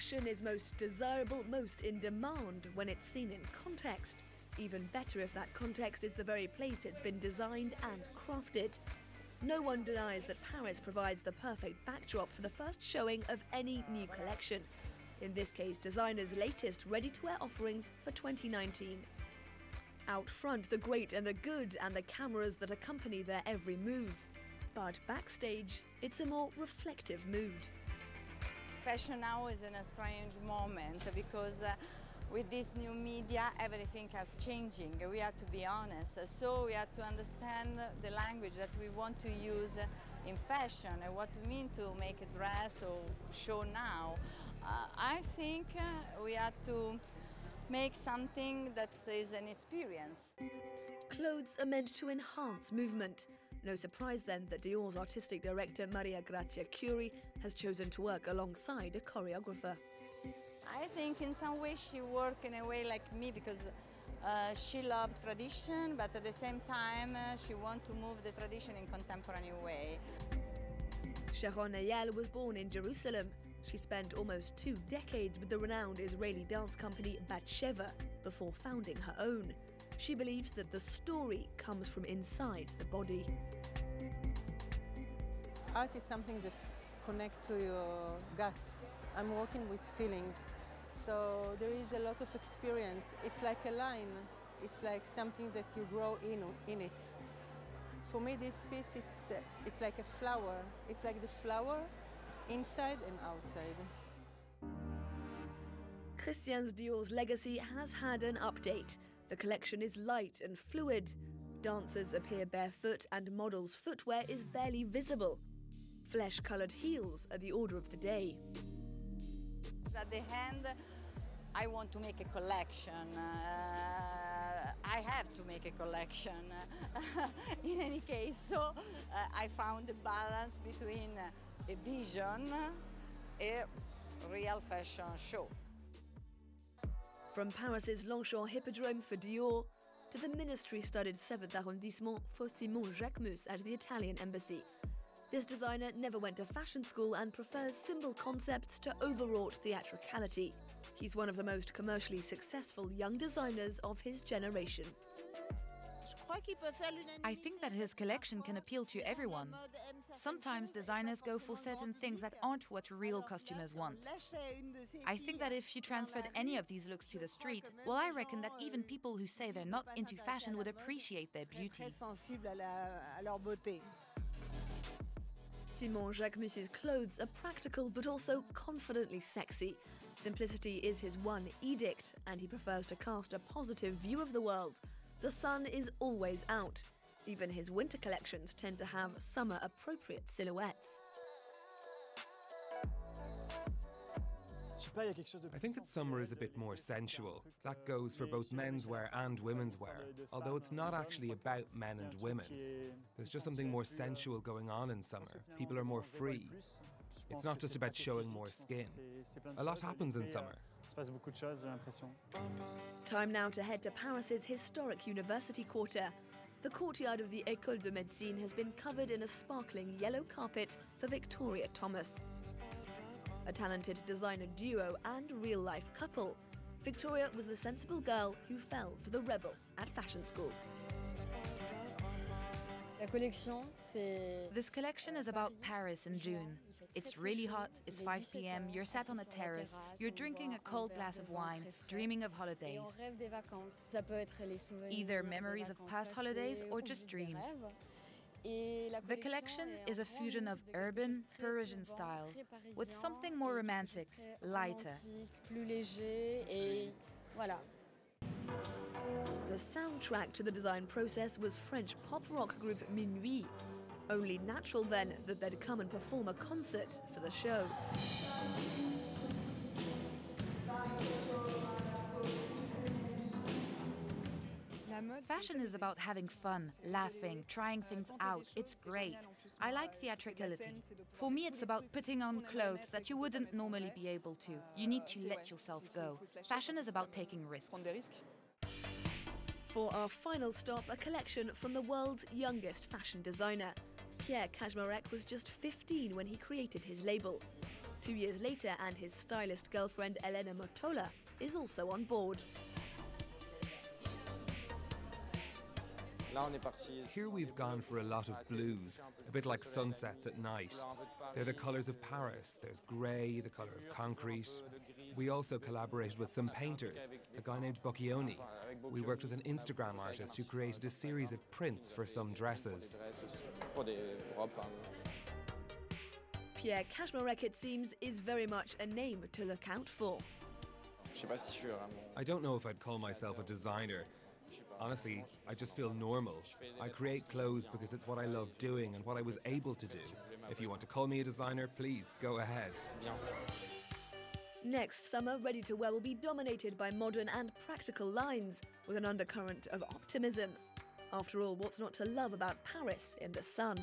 Fashion is most desirable, most in demand when it's seen in context. Even better if that context is the very place it's been designed and crafted. No one denies that Paris provides the perfect backdrop for the first showing of any new collection. In this case, designers' latest ready-to-wear offerings for 2019. Out front, the great and the good and the cameras that accompany their every move. But backstage, it's a more reflective mood. Fashion now is in a strange moment because with this new media, everything has changing. We have to be honest. So we have to understand the language that we want to use in fashion and what we mean to make a dress or show now. I think we have to make something that is an experience. Clothes are meant to enhance movement. No surprise then that Dior's artistic director Maria Grazia Chiuri has chosen to work alongside a choreographer. I think in some way she worked in a way like me because she loved tradition, but at the same time she wants to move the tradition in contemporary way. Sharon Eyal was born in Jerusalem. She spent almost 2 decades with the renowned Israeli dance company Bat Sheva before founding her own. She believes that the story comes from inside the body. Art is something that connects to your guts. I'm working with feelings, so there is a lot of experience. It's like a line. It's like something that you grow in it. For me, this piece, it's like a flower. It's like the flower inside and outside. Christian Dior's legacy has had an update. The collection is light and fluid. Dancers appear barefoot and models' footwear is barely visible. Flesh-coloured heels are the order of the day. At the end, I want to make a collection. I have to make a collection in any case. So I found a balance between a vision and a real fashion show. From Paris's Longchamp Hippodrome for Dior to the ministry-studded 7th arrondissement for Simon Jacquemus at the Italian embassy. This designer never went to fashion school and prefers simple concepts to overwrought theatricality. He's one of the most commercially successful young designers of his generation. I think that his collection can appeal to everyone. Sometimes designers go for certain things that aren't what real costumers want. I think that if you transferred any of these looks to the street, well, I reckon that even people who say they're not into fashion would appreciate their beauty. Simon Jacquemus's clothes are practical but also confidently sexy. Simplicity is his one edict, and he prefers to cast a positive view of the world. The sun is always out. Even his winter collections tend to have summer-appropriate silhouettes. I think that summer is a bit more sensual. That goes for both menswear and womenswear, although it's not actually about men and women. There's just something more sensual going on in summer. People are more free. It's not just about showing more skin. A lot happens in summer. Time now to head to Paris's historic university quarter. The courtyard of the École de Médecine has been covered in a sparkling yellow carpet for Victoria Thomas. A talented designer duo and real-life couple, Victoria was the sensible girl who fell for the rebel at fashion school. This collection is about Paris in June. It's really hot, it's 5 p.m, you're sat on a terrace, you're drinking a cold glass of wine, dreaming of holidays. Either memories of past holidays or just dreams. The collection is a fusion of urban, Parisian style, with something more romantic, lighter. The soundtrack to the design process was French pop-rock group Minuit. Only natural then that they'd come and perform a concert for the show. Fashion is about having fun, laughing, trying things out. It's great. I like theatricality. For me, it's about putting on clothes that you wouldn't normally be able to. You need to let yourself go. Fashion is about taking risks. For our final stop, a collection from the world's youngest fashion designer. Pierre Kaczmarek was just 15 when he created his label. 2 years later, and his stylist girlfriend Elena Motola is also on board. Here we've gone for a lot of blues, a bit like sunsets at night. They're the colours of Paris. There's grey, the colour of concrete. We also collaborated with some painters, a guy named Bocchioni. We worked with an Instagram artist who created a series of prints for some dresses. Pierre Kaczmarek, it seems, is very much a name to look out for. I don't know if I'd call myself a designer. Honestly, I just feel normal. I create clothes because it's what I love doing and what I was able to do. If you want to call me a designer, please, go ahead. Next summer, ready-to-wear will be dominated by modern and practical lines, with an undercurrent of optimism. After all, what's not to love about Paris in the sun?